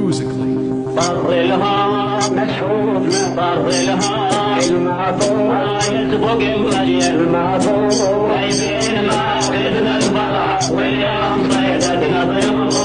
musically. طرلها مسحوب طرلها المعطوب يسبق مجي المعطوب جايبين ما قدنا البقع واليوم صيدتنا ضيوف